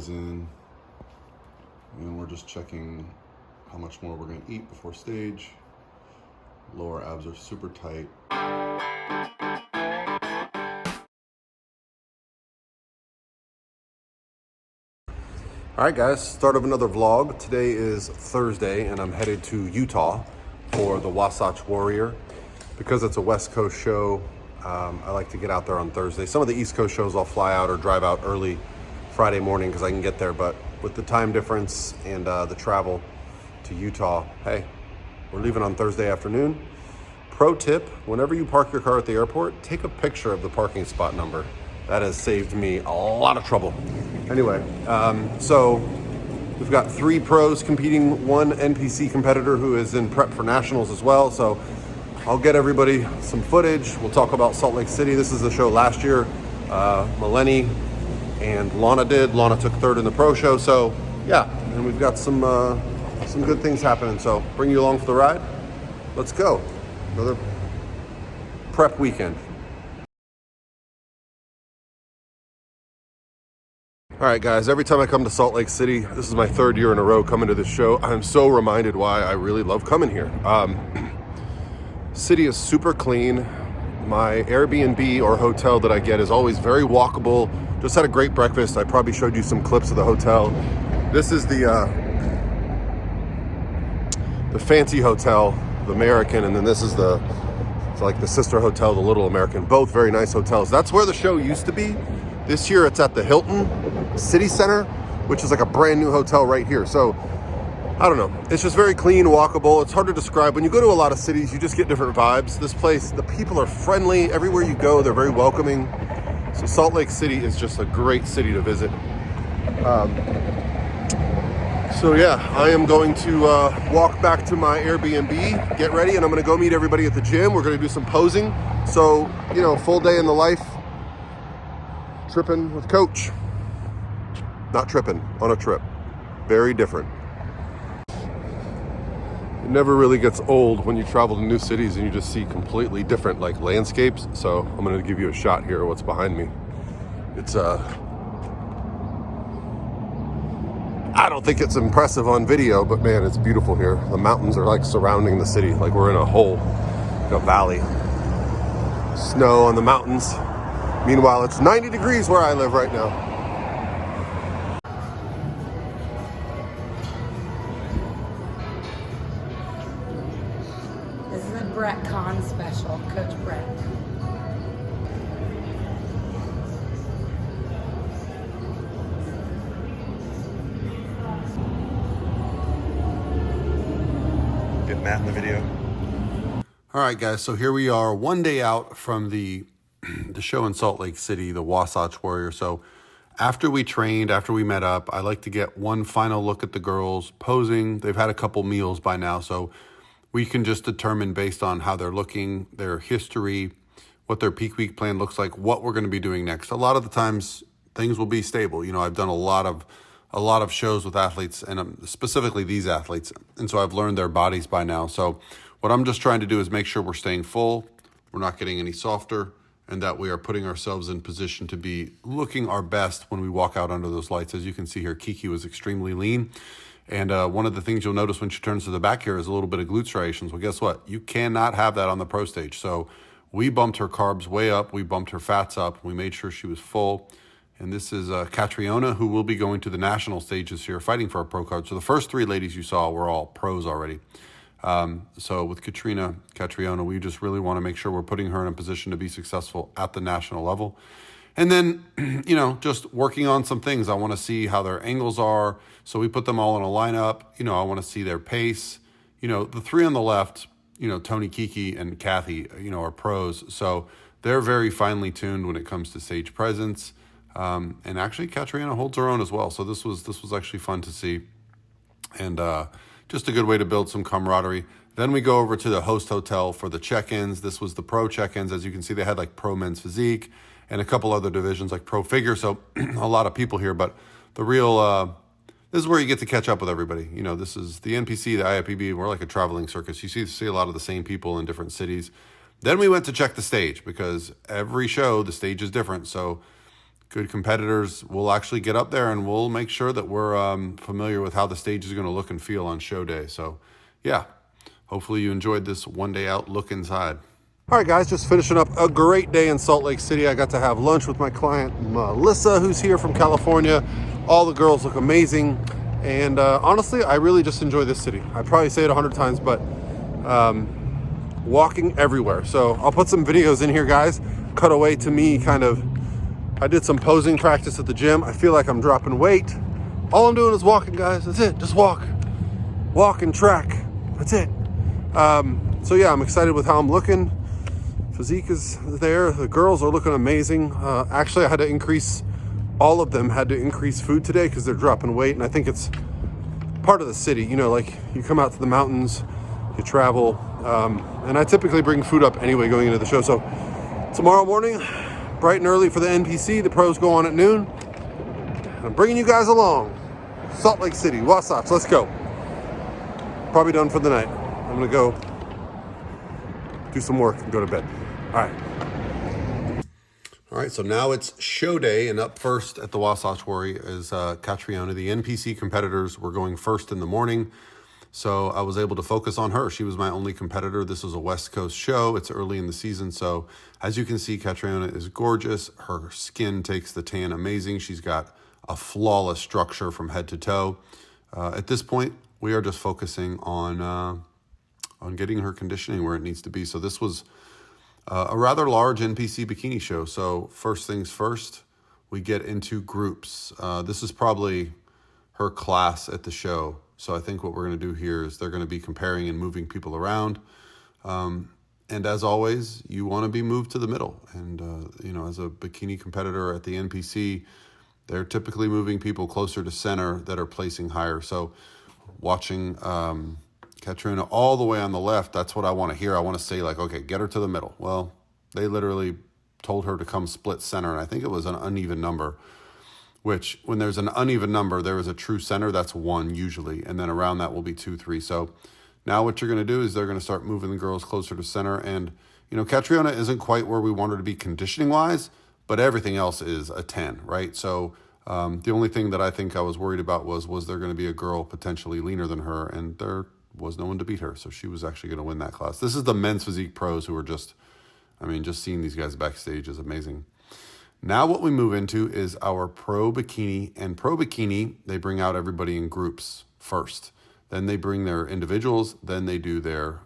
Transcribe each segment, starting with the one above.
is in, and we're just checking how much more we're going to eat before stage. Lower abs are super tight. All right, guys, start of another vlog. Today is Thursday, and I'm headed to Utah for the Wasatch Warrior. Because it's a West Coast show, I like to get out there on Thursday. Some of the East Coast shows I'll fly out or drive out early Friday morning because I can get there. But with the time difference and the travel to Utah, hey, we're leaving on Thursday afternoon. Pro tip, whenever you park your car at the airport, take a picture of the parking spot number. That has saved me a lot of trouble. Anyway, so we've got 3 pros competing, 1 NPC competitor who is in prep for nationals as well. So I'll get everybody some footage. We'll talk about Salt Lake City. This is the show last year. Melanie and Lana did. Lana took 3rd in the pro show. So yeah, and we've got some good things happening. So bring you along for the ride. Let's go. Another prep weekend. All right, guys, every time I come to Salt Lake City, this is my 3rd year in a row coming to this show, I'm so reminded why I really love coming here. City is super clean. My Airbnb or hotel that I get is always very walkable. Just had a great breakfast. I probably showed you some clips of the hotel. This is the fancy hotel, the American, and then this is it's like the sister hotel, the Little American. Both very nice hotels. That's where the show used to be. This year it's at the Hilton City Center, which is like a brand new hotel right here. So I don't know. It's just very clean, walkable. It's hard to describe. When you go to a lot of cities, you just get different vibes. This place, the people are friendly. Everywhere you go, they're very welcoming. So Salt Lake City is just a great city to visit. So yeah, I am going to walk back to my Airbnb, get ready, and I'm going to go meet everybody at the gym. We're going to do some posing. So, you know, full day in the life. Tripping with Coach. Not tripping, on a trip. Very different. It never really gets old when you travel to new cities and you just see completely different like landscapes. So I'm going to give you a shot here of what's behind me. It's I don't think it's impressive on video, but man, it's beautiful here. The mountains are like surrounding the city, like we're in a hole, like a valley. Snow on the mountains. Meanwhile, it's 90 degrees where I live right now. This is a Brett Kahn special, Coach Brett. Get Matt in the video. All right, guys, so here we are, one day out from the show in Salt Lake City, the Wasatch Warrior. So after we trained, after we met up, I like to get one final look at the girls posing. They've had a couple meals by now, so we can just determine based on how they're looking, their history, what their peak week plan looks like, what we're going to be doing next. A lot of the times things will be stable. You know, I've done a lot of shows with athletes, and specifically these athletes, and so I've learned their bodies by now. So what I'm just trying to do is make sure we're staying full, we're not getting any softer, and that we are putting ourselves in position to be looking our best when we walk out under those lights. As you can see here, Kiki was extremely lean. And one of the things you'll notice when she turns to the back here is a little bit of glute striations. Well, guess what? You cannot have that on the pro stage. So we bumped her carbs way up. We bumped her fats up. We made sure she was full. And this is Katriona, who will be going to the national stages here, fighting for a pro card. So the first 3 ladies you saw were all pros already. So with Katriona, we just really want to make sure we're putting her in a position to be successful at the national level. And then, you know, just working on some things. I want to see how their angles are. So we put them all in a lineup. You know, I want to see their pace. You know, the 3 on the left, you know, Toni, Kiki, and Kathy, you know, are pros. So they're very finely tuned when it comes to stage presence. And actually Katriona holds her own as well. So this was actually fun to see. And, just a good way to build some camaraderie. Then we go over to the host hotel for the check-ins. This was the pro check-ins. As you can see, they had like pro men's physique and a couple other divisions like pro figure. So a lot of people here, but the real, this is where you get to catch up with everybody. You know, this is the NPC, the IFBB. We're like a traveling circus. You see a lot of the same people in different cities. Then we went to check the stage because every show, the stage is different. So good competitors, we'll actually get up there and we'll make sure that we're familiar with how the stage is going to look and feel on show day. So yeah, hopefully you enjoyed this one day out look inside. All right, guys, just finishing up a great day in Salt Lake City. I got to have lunch with my client, Melissa, who's here from California. All the girls look amazing. And honestly, I really just enjoy this city. I probably say it 100 times, but walking everywhere. So I'll put some videos in here, guys. Cut away to me I did some posing practice at the gym. I feel like I'm dropping weight. All I'm doing is walking, guys. That's it. Just walk. Walk and track. That's it. So yeah, I'm excited with how I'm looking. Physique is there. The girls are looking amazing. Actually, all of them had to increase food today because they're dropping weight. And I think it's part of the city. You know, like you come out to the mountains, you travel. And I typically bring food up anyway going into the show. So tomorrow morning, bright and early for the NPC. The pros go on at noon. And I'm bringing you guys along. Salt Lake City, Wasatch, let's go. Probably done for the night. I'm gonna go do some work and go to bed. All right, so now it's show day, and up first at the Wasatch Warrior is Katriona. The NPC competitors were going first in the morning, so I was able to focus on her. She was my only competitor. This was a West Coast show. It's early in the season, so as you can see, Katriona is gorgeous. Her skin takes the tan amazing. She's got a flawless structure from head to toe. At this point, we are just focusing on getting her conditioning where it needs to be. So this was a rather large NPC bikini show. So first things first, we get into groups. This is probably her class at the show. So I think what we're going to do here is they're going to be comparing and moving people around. And as always, you want to be moved to the middle. And, as a bikini competitor at the NPC, they're typically moving people closer to center that are placing higher. So watching Katriona all the way on the left, that's what I want to hear. I want to say, like, okay, get her to the middle. Well, they literally told her to come split center, and I think it was an uneven number, which when there's an uneven number, there is a true center. That's 1 usually, and then around that will be 2, 3. So now what you're going to do is they're going to start moving the girls closer to center. And, Katriona isn't quite where we want her to be conditioning-wise, but everything else is a 10, right? So the only thing that I think I was worried about was there going to be a girl potentially leaner than her, and there was no one to beat her. So she was actually going to win that class. This is the men's physique pros who are just seeing these guys backstage is amazing. Now what we move into is our pro bikini. And pro bikini, they bring out everybody in groups first. Then they bring their individuals. Then they do their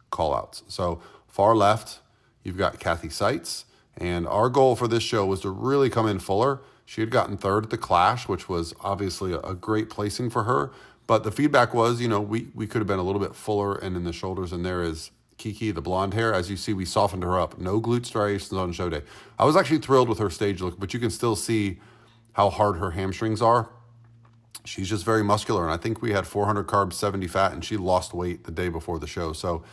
call outs. So far left, you've got Kathy Seitz. And our goal for this show was to really come in fuller. She had gotten third at the Clash, which was obviously a great placing for her. But the feedback was, we could have been a little bit fuller and in the shoulders. And there is Kiki, the blonde hair. As you see, we softened her up. No glute striations on show day. I was actually thrilled with her stage look, but you can still see how hard her hamstrings are. She's just very muscular. And I think we had 400 carbs, 70 fat, and she lost weight the day before the show. So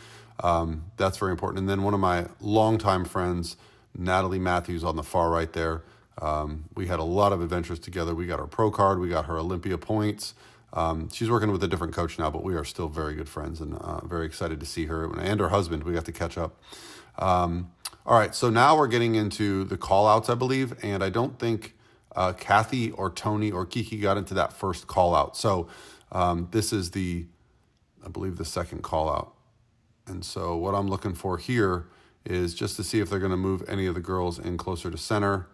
that's very important. And then one of my longtime friends, Natalie Matthews, on the far right there. We had a lot of adventures together. We got her pro card. We got her Olympia points. She's working with a different coach now, but we are still very good friends and very excited to see her and her husband. We got to catch up. All right, so now we're getting into the call outs, I believe, and I don't think Kathy or Toni or Kiki got into that first call out. So this is I believe the second call out. And so what I'm looking for here is just to see if they're going to move any of the girls in closer to center.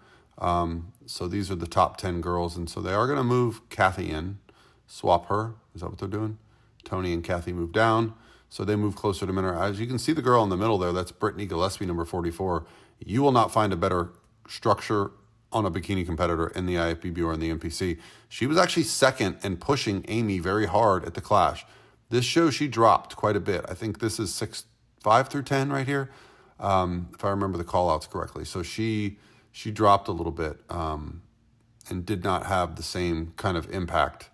So these are the top 10 girls, and so they are going to move Kathy in. Swap her. Is that what they're doing? Toni and Kathy move down. So they move closer to center. As you can see the girl in the middle there, that's Brittany Gillespie, number 44. You will not find a better structure on a bikini competitor in the IFBB or in the NPC. She was actually second and pushing Amy very hard at the Clash. This show, she dropped quite a bit. I think this is 5 through 10 right here, if I remember the call-outs correctly. So she dropped a little bit and did not have the same kind of impact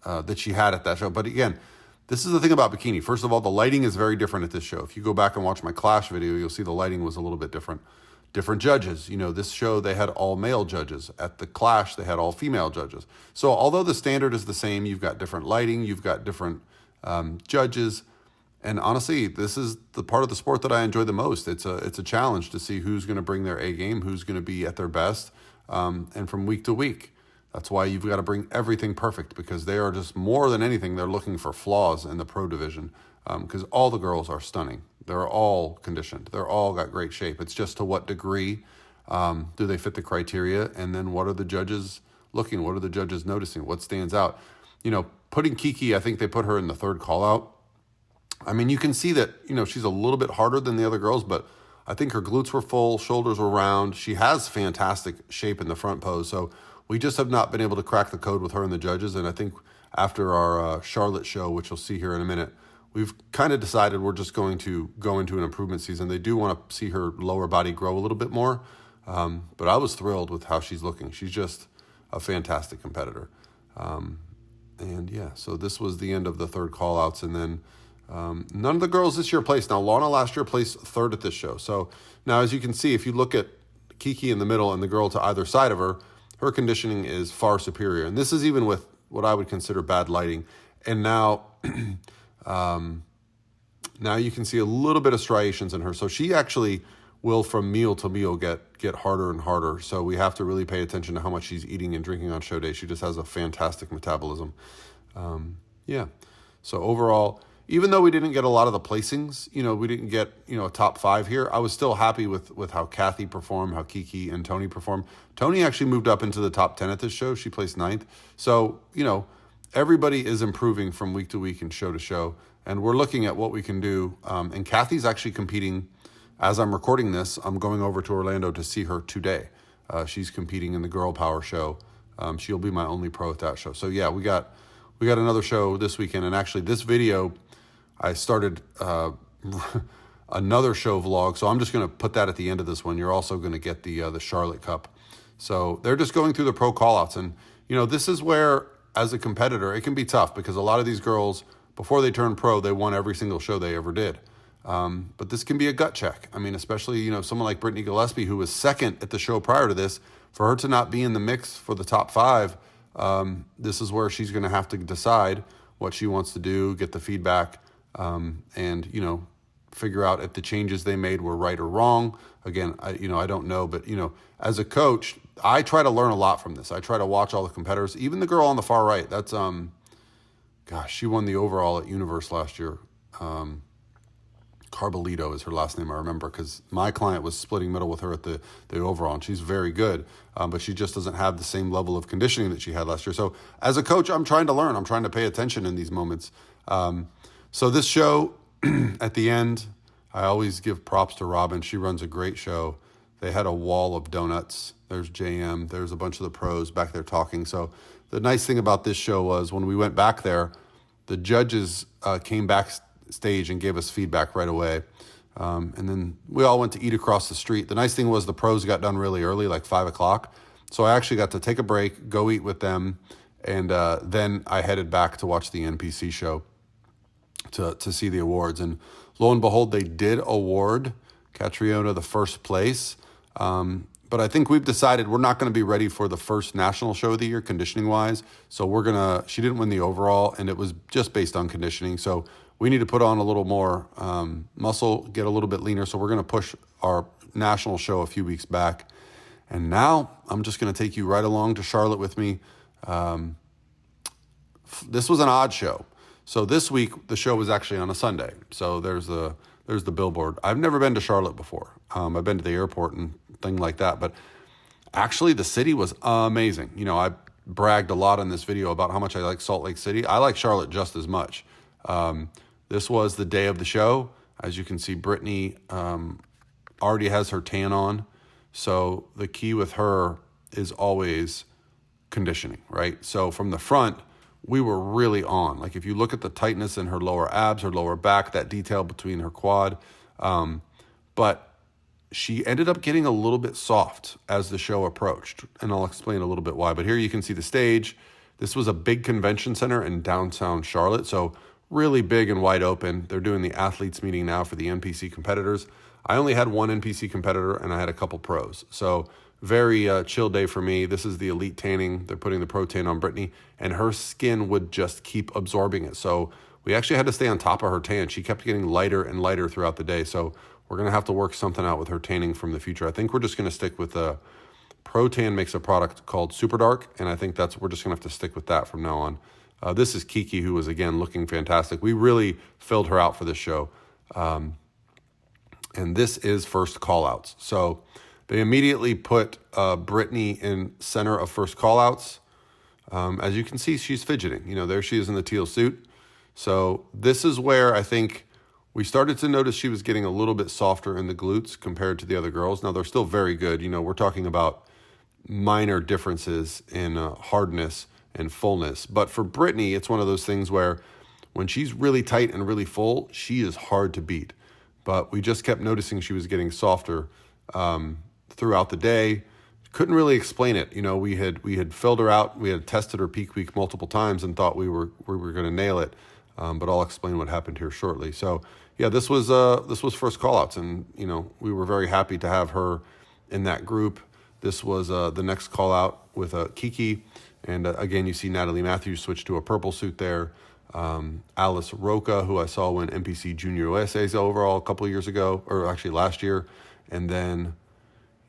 that she had at that show. But again, this is the thing about bikini. First of all, the lighting is very different at this show. If you go back and watch my Clash video, you'll see the lighting was a little bit different. Different judges. This show, they had all male judges. At the Clash, they had all female judges. So although the standard is the same, you've got different lighting, you've got different judges. And honestly, this is the part of the sport that I enjoy the most. It's a challenge to see who's going to bring their A game, who's going to be at their best. and from week to week. That's why you've got to bring everything perfect, because they are just, more than anything, they're looking for flaws in the pro division, because all the girls are stunning. They're all conditioned. They're all got great shape. It's just to what degree do they fit the criteria, and then what are the judges looking? What are the judges noticing? What stands out? Putting Kiki, I think they put her in the third call out. I mean, you can see that, she's a little bit harder than the other girls, but I think her glutes were full, shoulders were round. She has fantastic shape in the front pose. So we just have not been able to crack the code with her and the judges. And I think after our Charlotte show, which you'll see here in a minute, we've kind of decided we're just going to go into an improvement season. They do want to see her lower body grow a little bit more. But I was thrilled with how she's looking. She's just a fantastic competitor. And yeah, so this was the end of the third call outs. And then none of the girls this year placed. Now, Lana last year placed third at this show. So now, as you can see, if you look at Kiki in the middle and the girl to either side of her, her conditioning is far superior. And this is even with what I would consider bad lighting. And now, now you can see a little bit of striations in her. So she actually will, from meal to meal, get harder and harder. So we have to really pay attention to how much she's eating and drinking on show day. She just has a fantastic metabolism. Yeah. So overall, even though we didn't get a lot of the placings, we didn't get, a top 5 here, I was still happy with how Kathy performed, how Kiki and Toni performed. Toni actually moved up into the top 10 at this show. She placed 9th. So, everybody is improving from week to week and show to show. And we're looking at what we can do. And Kathy's actually competing. As I'm recording this, I'm going over to Orlando to see her today. She's competing in the Girl Power show. She'll be my only pro at that show. So yeah, we got another show this weekend. And actually this video, I started another show vlog. So I'm just going to put that at the end of this one. You're also going to get the Charlotte Cup. So they're just going through the pro call-outs. And, this is where, as a competitor, it can be tough, because a lot of these girls, before they turn pro, they won every single show they ever did. But this can be a gut check. I mean, especially, someone like Brittany Gillespie, who was second at the show prior to this, for her to not be in the mix for the top 5, this is where she's going to have to decide what she wants to do, get the feedback, and, figure out if the changes they made were right or wrong. Again, I don't know, but, as a coach, I try to learn a lot from this. I try to watch all the competitors, even the girl on the far right. That's, she won the overall at Universe last year. Carbolito is her last name, I remember, because my client was splitting middle with her at the overall, and she's very good, but she just doesn't have the same level of conditioning that she had last year. So as a coach, I'm trying to learn. I'm trying to pay attention in these moments. So this show, at the end, I always give props to Robin. She runs a great show. They had a wall of donuts. There's JM. There's a bunch of the pros back there talking. So the nice thing about this show was when we went back there, the judges came backstage and gave us feedback right away. And then we all went to eat across the street. The nice thing was the pros got done really early, like 5 o'clock. So I actually got to take a break, go eat with them, and then I headed back to watch the NPC show to see the awards. And lo and behold, they did award Katriona the first place. But I think we've decided we're not going to be ready for the first national show of the year, conditioning-wise. So she didn't win the overall, and it was just based on conditioning. So we need to put on a little more muscle, get a little bit leaner. So we're going to push our national show a few weeks back. And now I'm just going to take you right along to Charlotte with me. This was an odd show. So this week, the show was actually on a Sunday. So there's the billboard. I've never been to Charlotte before. I've been to the airport and thing like that. But actually, the city was amazing. I bragged a lot in this video about how much I like Salt Lake City. I like Charlotte just as much. This was the day of the show. As you can see, Brittany already has her tan on. So the key with her is always conditioning, right? So from the front, we were really on. Like if you look at the tightness in her lower abs, her lower back, that detail between her quad. But she ended up getting a little bit soft as the show approached. And I'll explain a little bit why. But here you can see the stage. This was a big convention center in downtown Charlotte. So really big and wide open. They're doing the athletes meeting now for the NPC competitors. I only had one NPC competitor and I had a couple pros. So very chill day for me. This is the elite tanning. They're putting the pro tan on Brittany, and her skin would just keep absorbing it. So we actually had to stay on top of her tan. She kept getting lighter and lighter throughout the day. So we're going to have to work something out with her tanning from the future. I think we're just going to stick with Protan makes a product called Super Dark, and I think we're just gonna have to stick with that from now on. This is Kiki, who was again looking fantastic. We really filled her out for this show. And this is first callouts. So they immediately put Brittany in center of first callouts. As you can see, she's fidgeting. You know, there she is in the teal suit. So this is where I think we started to notice she was getting a little bit softer in the glutes compared to the other girls. Now, they're still very good. You know, we're talking about minor differences in hardness and fullness. But for Brittany, it's one of those things where when she's really tight and really full, she is hard to beat. But we just kept noticing she was getting softer throughout the day. Couldn't really explain it. You know, we had filled her out. We had tested her peak week multiple times and thought we were going to nail it. But I'll explain what happened here shortly. So yeah, this was first callouts, and you know, we were very happy to have her in that group. This was the next call out with Kiki, and again, you see Natalie Matthews switch to a purple suit there. Alice Roca, who I saw win NPC Junior USA's overall a couple of years ago, or actually last year. And then,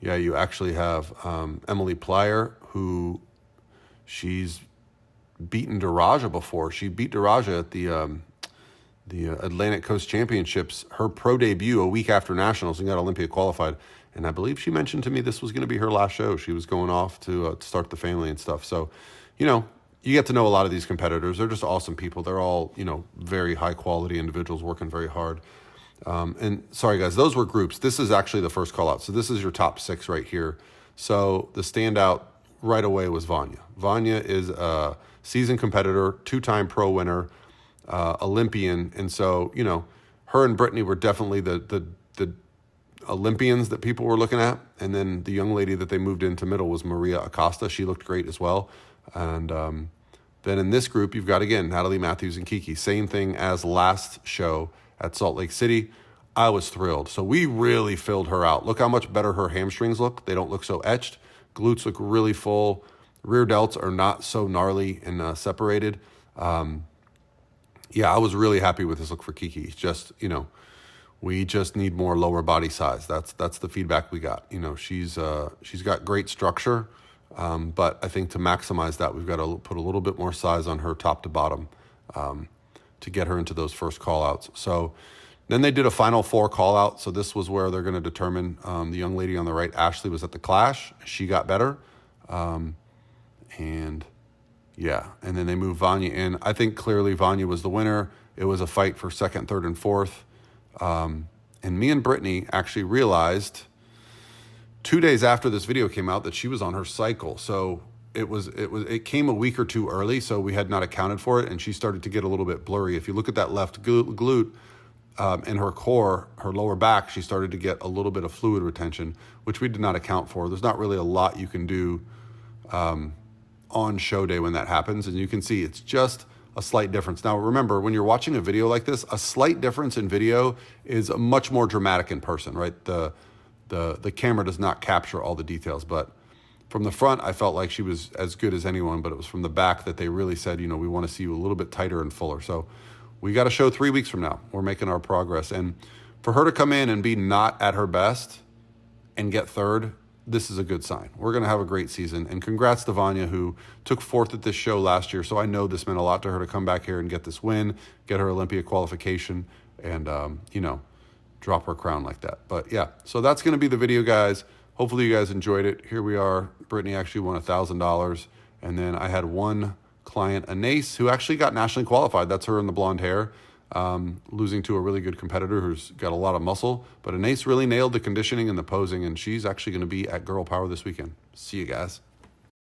yeah, you actually have Emily Plyer, who she's beaten Daraja before. She beat Daraja at the Atlantic Coast Championships, her pro debut a week after Nationals, and got Olympia qualified. And I believe she mentioned to me this was going to be her last show. She was going off to start the family and stuff. So, you know, you get to know a lot of these competitors. They're just awesome people. They're all, you know, very high quality individuals working very hard. And sorry guys, those were groups. This is actually the first call out. So this is your top 6 right here. So the standout right away was Vanya. Vanya is a seasoned competitor, 2-time pro winner, Olympian. And so, you know, her and Brittany were definitely the Olympians that people were looking at. And then the young lady that they moved into middle was Maria Acosta. She looked great as well. And then in this group, you've got, again, Natalie Matthews and Kiki. Same thing as last show at Salt Lake City. I was thrilled. So we really filled her out. Look how much better her hamstrings look. They don't look so etched. Glutes look really full. Rear delts are not so gnarly and separated. Yeah, I was really happy with this look for Kiki. Just, you know, we just need more lower body size. That's the feedback we got. You know, she's got great structure. But I think to maximize that, we've got to put a little bit more size on her top to bottom to get her into those first call-outs. So then they did a final 4 call-out. So this was where they're going to determine the young lady on the right, Ashley, was at the Clash. She got better. And yeah, and then they moved Vanya in. I think clearly Vanya was the winner. It was a fight for 2nd, 3rd, and 4th. And me and Brittany actually realized 2 days after this video came out that she was on her cycle. So it came a week or 2 early, so we had not accounted for it, and she started to get a little bit blurry. If you look at that left glute in her core, her lower back, she started to get a little bit of fluid retention, which we did not account for. There's not really a lot you can do on show day when that happens, and you can see it's just a slight difference. Now remember, when you're watching a video like this, a slight difference in video is much more dramatic in person, right? The camera does not capture all the details, but from the front, I felt like she was as good as anyone, but it was from the back that they really said, you know, we want to see you a little bit tighter and fuller. So we got a show 3 weeks from now. We're making our progress. And for her to come in and be not at her best and get 3rd, this is a good sign. We're going to have a great season. And congrats to Vanya, who took 4th at this show last year. So I know this meant a lot to her to come back here and get this win, get her Olympia qualification, and, you know, drop her crown like that. But yeah, so that's going to be the video, guys. Hopefully you guys enjoyed it. Here we are. Brittany actually won $1,000. And then I had one client, Anais, who actually got nationally qualified. That's her in the blonde hair, losing to a really good competitor who's got a lot of muscle. But Anais really nailed the conditioning and the posing, and she's actually going to be at Girl Power this weekend. See you guys.